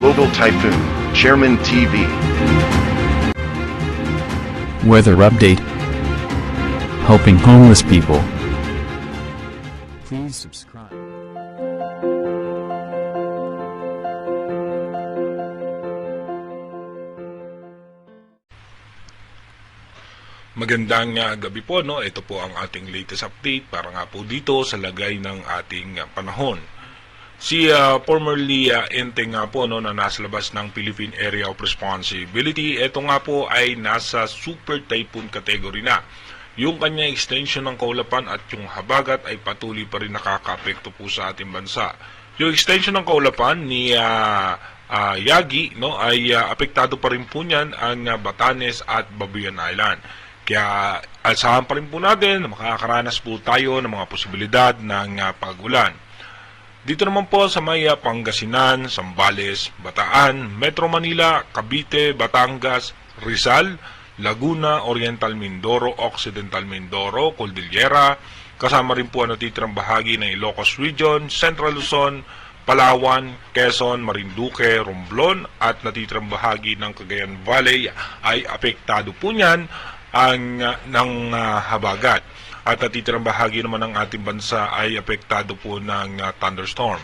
Global Typhoon, Chairman TV. Weather update. Helping homeless people. Please subscribe. Magandang gabi po, no? Ito po ang ating latest update para nga po dito sa lagay ng ating panahon. Si formerly Ente nga po, no, na nasa labas ng Philippine Area of Responsibility, ito nga po ay nasa super typhoon category na. Yung kanyang extension ng kaulapan at yung habagat ay patuloy pa rin nakaka-apekto po sa ating bansa. Yung extension ng kaulapan ni Yagi, no, ay apektado pa rin po niyan ang Batanes at Babuyan Island. Kaya asahan pa rin po natin na makakaranas po tayo ng mga posibilidad ng pag-ulan. Dito naman po sa may Pangasinan, Zambales, Bataan, Metro Manila, Cavite, Batangas, Rizal, Laguna, Oriental Mindoro, Occidental Mindoro, Cordillera, kasama rin po ang natitirang bahagi ng Ilocos Region, Central Luzon, Palawan, Quezon, Marinduque, Romblon at natitirang bahagi ng Cagayan Valley ay apektado po niyan ng habagat. At natitirang bahagi naman ng ating bansa ay apektado po ng thunderstorm.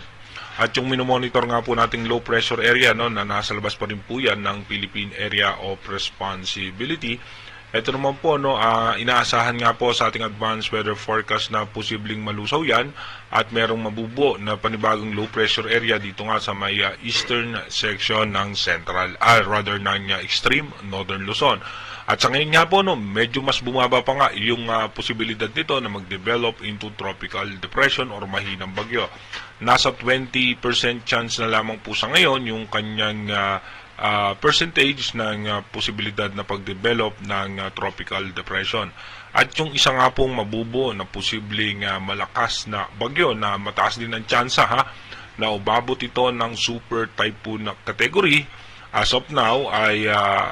At yung minomonitor nga po nating low pressure area, no, na nasa labas pa rin po yan ng Philippine Area of Responsibility. Ito naman po, no, inaasahan nga po sa ating advanced weather forecast na posibleng malusaw yan at merong mabubo na panibagong low pressure area dito nga sa may eastern section ng ng extreme northern Luzon. At sa ngayon nga po, no, medyo mas bumaba pa nga yung posibilidad nito na mag-develop into tropical depression or mahinang bagyo. Nasa 20% chance na lamang po sa ngayon yung kanyang percentage ng posibilidad na pag-develop ng tropical depression. At yung isa nga pong mabubo na posibleng malakas na bagyo na mataas din ang tsansa na ubabot ito ng super typhoon category. As of now, ay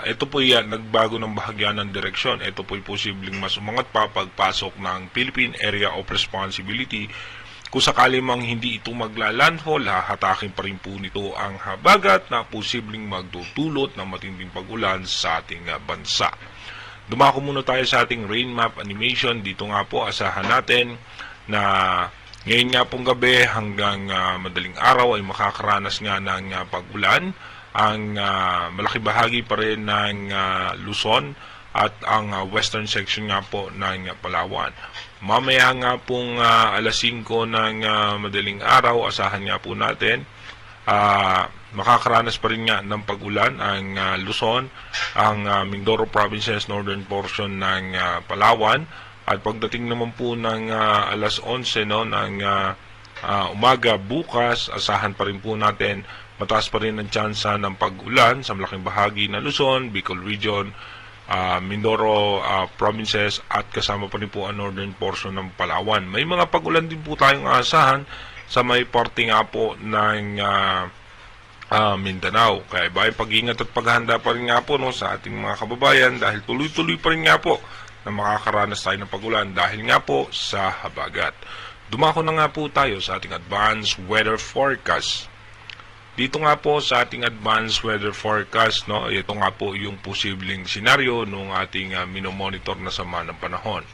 ito po yan, nagbago ng bahagyan ng direksyon. Ito po ay posibleng mas umangat pa pagpasok ng Philippine Area of Responsibility. Kung sakali mang hindi ito maglalandfall, hahatakin pa rin po nito ang habagat na posibleng magdudulot ng matinding pag-ulan sa ating bansa. Dumako muna tayo sa ating rain map animation. Dito nga po, asahan natin na ngayon nga pong gabi hanggang madaling araw ay makakaranas nga ng pag-ulan ang malaki bahagi pa rin ng Luzon at ang western section nga po ng Palawan. Mamaya nga pong alas 5 ng madaling araw, asahan nga po natin makakaranas pa rin nga ng pag-ulan ang Luzon, ang Mindoro provinces, northern portion ng Palawan. At pagdating naman po ng alas 11 no, ng umaga bukas, asahan pa rin po natin mataas pa rin ang tsansa ng pag-ulan sa malaking bahagi ng Luzon, Bicol Region, Mindoro provinces at kasama pa rin po ang northern portion ng Palawan. May mga pag-ulan din po tayong aasahan sa may parte nga po ng Mindanao. Kaya ba pag-ingat at paghahanda pa rin nga po, no, sa ating mga kababayan dahil tuloy-tuloy pa rin nga po na makakaranas tayo ng pag-ulan dahil nga po sa habagat. Dumako na nga po tayo sa ating advanced weather forecast. Dito nga po sa ating advanced weather forecast, no, ito nga po yung posibleng senaryo ng ating minomonitor na sama ng panahon.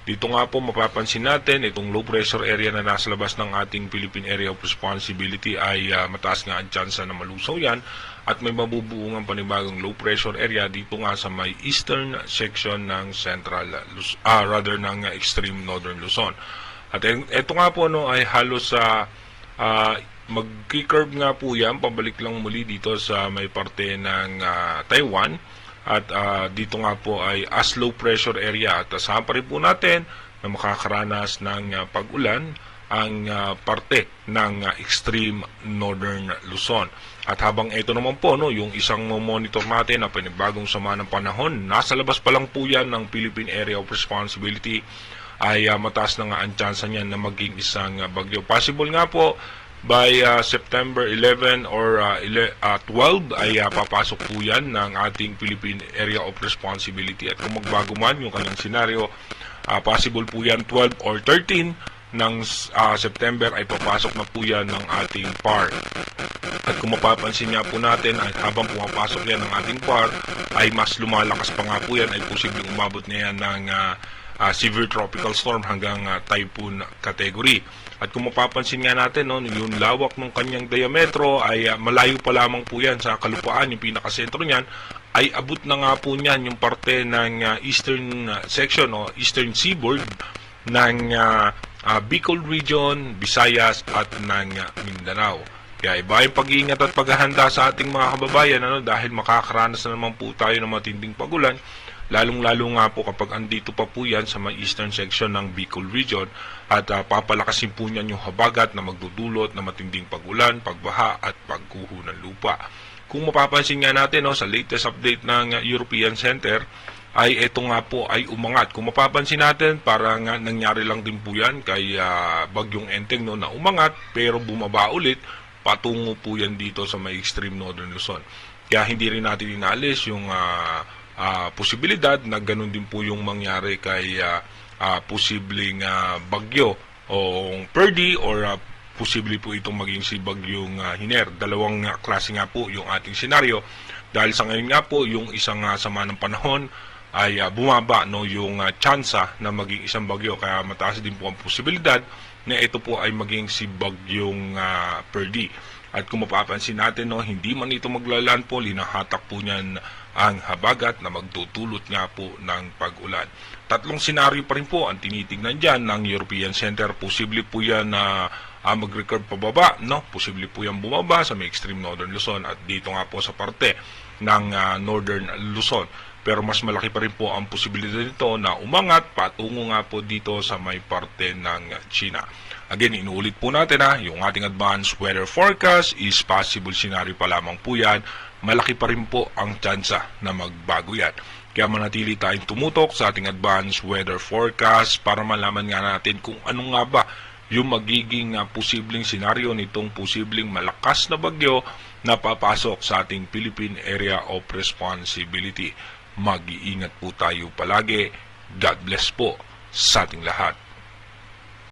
Dito nga po mapapansin natin itong low pressure area na nasa labas ng ating Philippine Area of Responsibility ay mataas nga ang tsansa na malusaw yan at may mabubuo ng panibagong low pressure area dito nga sa may eastern section ng ng extreme northern Luzon. At ito nga po, no, ay halos sa mag-curve nga po yan, pabalik lang muli dito sa may parte ng Taiwan. At dito nga po ay as low pressure area. At asahan pa rin po natin na makakaranas ng pag-ulan ang parte ng extreme northern Luzon. At habang ito naman po, no, yung isang monitor natin na panibagong sama ng panahon, nasa labas pa lang po yan ng Philippine Area of Responsibility, ay mataas na nga ang tsansa niyan na maging isang bagyo. Possible nga po by September 11 or 12 ay papasok po yan ng ating Philippine Area of Responsibility. At kung magbago man yung kanyang senaryo, possible po yan 12 or 13 ng September ay papasok na po yan ng ating PAR. At kung mapapansin nga po natin, ay habang pumapasok yan ng ating PAR, ay mas lumalakas pa nga po yan, ay posibleng umabot na yan ng severe tropical storm hanggang typhoon category. At kung mapapansin nga natin, no, yung lawak ng kanyang diametro ay malayo pa lamang po yan sa kalupaan, yung pinakasentro niyan, ay abot na nga po niyan yung parte ng eastern section o eastern seaboard ng Bicol region, Visayas at ng Mindanao. Kaya iba yung pag-iingat at paghahanda sa ating mga kababayan, dahil makakaranas na naman po tayo ng matinding pagulan, lalong-lalo nga po kapag andito pa po yan sa may eastern section ng Bicol region at papalakasin po niyan yung habagat na magdudulot na matinding pagulan, pagbaha at pagguho ng lupa. Kung mapapansin nga natin sa latest update ng European Center, ay ito nga po ay umangat. Kung mapapansin natin, parang nangyari lang din po yan kay Bagyong Enteng na umangat pero bumaba ulit, patungo po yan dito sa may extreme northern Luzon. Kaya hindi rin natin inalis yung posibilidad na ganun din po yung mangyari kay posibleng bagyo o Perdi or posible po itong maging si Bagyong Hiner. Dalawang klase nga po yung ating senaryo dahil sa ngayon nga po yung isang sama ng panahon ay bumaba yung tsansa na maging isang bagyo, kaya mataas din po ang posibilidad na ito po ay maging si Bagyong Perdi. At kung mapapansin natin, hindi man ito maglalandfall, hinahatak po niyan ang habagat na magtutulot nga po ng pag-ulan. Tatlong senaryo pa rin po ang tinitingnan dyan ng European Center. Posible po yan na mag-record pababa, posible po yan bumaba sa may extreme northern Luzon at dito nga po sa parte ng northern Luzon. Pero mas malaki pa rin po ang posibilidad nito na umangat patungo nga po dito sa may parte ng China. Again, inuulit po natin yung ating advanced weather forecast is possible scenario pa lamang po yan. Malaki pa rin po ang tsansa na magbago yan. Kaya manatili tayong tumutok sa ating advanced weather forecast para malaman nga natin kung ano nga ba yung magiging posibleng senaryo nitong posibleng malakas na bagyo na papasok sa ating Philippine Area of Responsibility. Mag-iingat po tayo palagi. God bless po sa ating lahat.